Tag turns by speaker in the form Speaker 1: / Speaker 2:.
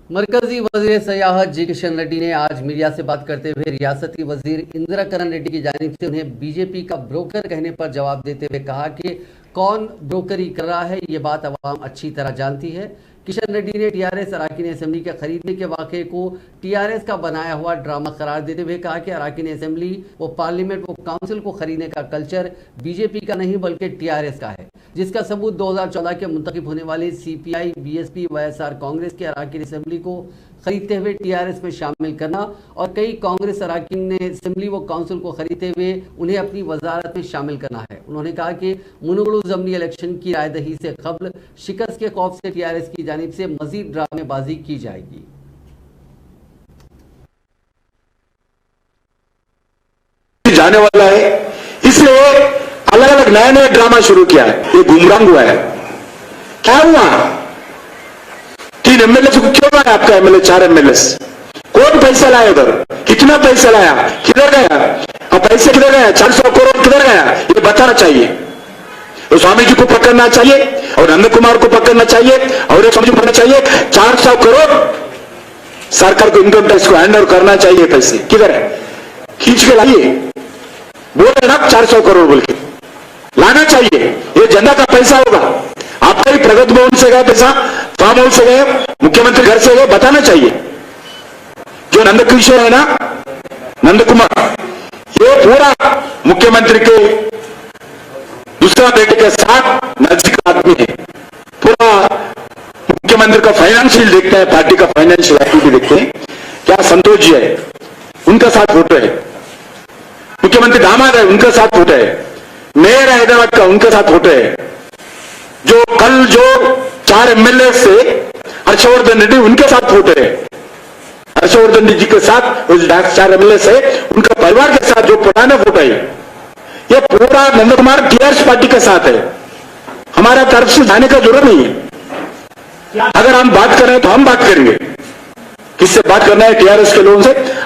Speaker 1: मरकजी वजीर सयाहत जी किशन रेड्डी ने आज मीडिया से बात करते हुए रियासती वजीर इंदिरा करण रेड्डी की जानिब से उन्हें बीजेपी का ब्रोकर कहने पर जवाब देते हुए कहा कि कौन ब्रोकरी कर रहा है ये बात अवाम अच्छी तरह जानती है। किशन रेड्डी ने टीआरएस अराकीन असेंबली के खरीदने के वाक़े को टीआरएस का बनाया हुआ ड्रामा करार देते हुए कहा कि अराकीन असेंबली व पार्लियामेंट व काउंसिल को खरीदने का कल्चर बीजेपी का नहीं बल्कि टीआरएस का है, जिसका सबूत 2014 के मुंतखब होने वाली सीपीआई, बीएसपी, वाईएसआर कांग्रेस के अराकीन असेंबली को खरीदते हुए टीआरएस में शामिल करना और कई कांग्रेस अराकीन ने असेंबली व काउंसिल को खरीदते हुए उन्हें अपनी वजारत में शामिल करना है। उन्होंने कहा कि मुनुगुरु ज़मनी इलेक्शन की रायदही से कबल शिकस्त के खौफ से टीआरएस की जानिब से मजीद ड्रामेबाजी की जाएगी।
Speaker 2: जाने वाला है, इसलिए अलग अलग नया नया ड्रामा शुरू किया है। ये गुमराह हुआ है। क्या हुआ? 3 एमएलए से क्यों आया आपका एमएलए? 4 एमएलए कौन पैसा लाया? उधर कितना पैसा लाया? किधर गया? अब पैसे किधर गया? 400 करोड़ किधर गया? ये बताना चाहिए। तो स्वामी जी को पकड़ना चाहिए और नंद कुमार को पकड़ना चाहिए और एक स्वामी जी को पकड़ना चाहिए। 400 करोड़ सरकार को इनकम टैक्स को हैंड ओवर करना चाहिए। पैसे किधर है? खींच के लाइए। बोले ना 400 करोड़ बोल के लाना चाहिए। ये जनता का पैसा होगा। आपका ही प्रगति भवन से गया पैसा, फार्म हाउस से गए, मुख्यमंत्री घर से गए, बताना चाहिए। जो नंद किशोर है ना, नंद कुमार, ये पूरा मुख्यमंत्री के दूसरा बेटे के साथ नजदीक आदमी है। पूरा मुख्यमंत्री का फाइनेंशियल देखते हैं, पार्टी का फाइनेंशियल एक्टिविटी देखते हैं। क्या संतोष जी है, उनका साथ फोटो है। मुख्यमंत्री दामाद है, उनका साथ फोटो है। मेयर हैदराबाद का, उनके साथ फोटो है। जो कल जो 4 एमएलए से हर्षवर्धन रेड्डी, उनके साथ फोटो है। हर्षवर्धन रेड्डी के साथ 4 एमएलए से उनका परिवार के साथ जो पुराना फोटो है। ये पूरा नंद कुमार टीआरएस पार्टी के साथ है। हमारा तरफ से जाने का जरूरत नहीं है। अगर हम बात करें तो हम बात करेंगे। किससे बात करना है? टीआरएस के लोगों से।